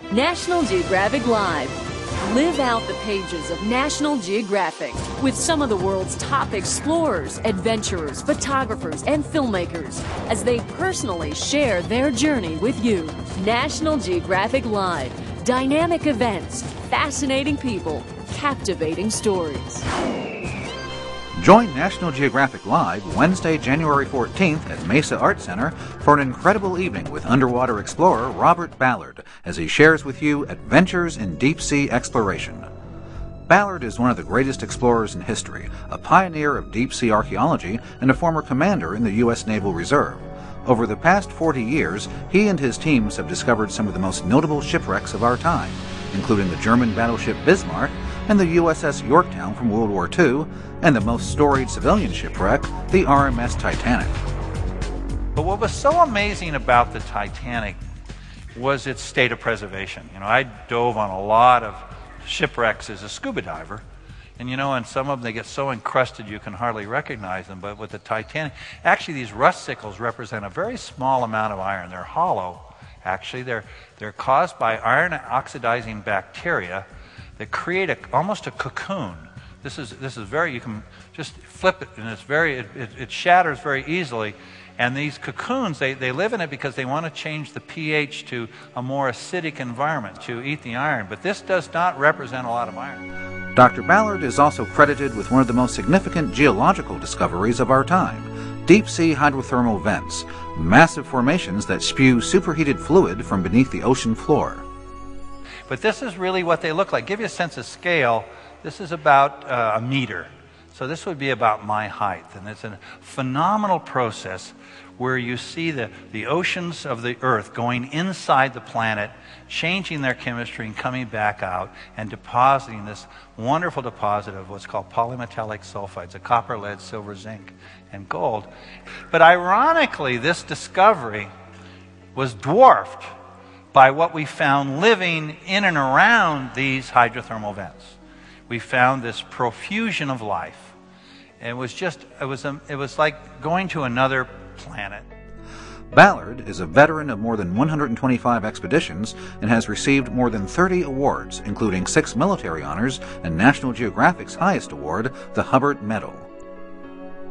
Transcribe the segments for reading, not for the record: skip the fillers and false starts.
National Geographic Live. Live out the pages of National Geographic with some of the world's top explorers, adventurers, photographers, and filmmakers as they personally share their journey with you. National Geographic Live. Dynamic events, fascinating people, captivating stories. Join National Geographic Live Wednesday, January 14th at Mesa Art Center for an incredible evening with underwater explorer Robert Ballard as he shares with you adventures in deep-sea exploration. Ballard is one of the greatest explorers in history, a pioneer of deep-sea archaeology, and a former commander in the U.S. Naval Reserve. Over the past 40 years, he and his teams have discovered some of the most notable shipwrecks of our time, including the German battleship Bismarck and the USS Yorktown from World War II, and the most storied civilian shipwreck, the RMS Titanic. But what was so amazing about the Titanic was its state of preservation. I dove on a lot of shipwrecks as a scuba diver, and some of them, they get so encrusted you can hardly recognize them. But with the Titanic, actually these rust sickles represent a very small amount of iron. They're hollow, actually. They're caused by iron oxidizing bacteria that create almost a cocoon. This is very, you can just flip it and it shatters very easily. And these cocoons, they live in it because they want to change the pH to a more acidic environment to eat the iron. But this does not represent a lot of iron. Dr. Ballard is also credited with one of the most significant geological discoveries of our time: deep-sea hydrothermal vents, massive formations that spew superheated fluid from beneath the ocean floor. But this is really what they look like. Give you a sense of scale. This is about a meter. So this would be about my height. And it's a phenomenal process where you see the oceans of the Earth going inside the planet, changing their chemistry and coming back out and depositing this wonderful deposit of what's called polymetallic sulfides, of copper, lead, silver, zinc, and gold. But ironically, this discovery was dwarfed by what we found living in and around these hydrothermal vents. We found this profusion of life. It was like going to another planet. Ballard is a veteran of more than 125 expeditions and has received more than 30 awards, including 6 military honors and National Geographic's highest award, the Hubbard Medal.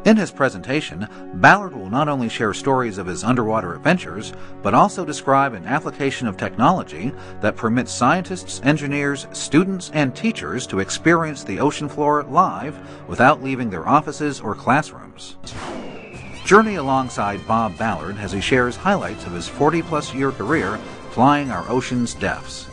In his presentation, Ballard will not only share stories of his underwater adventures, but also describe an application of technology that permits scientists, engineers, students, and teachers to experience the ocean floor live without leaving their offices or classrooms. Journey alongside Bob Ballard as he shares highlights of his 40-plus year career flying our ocean's depths.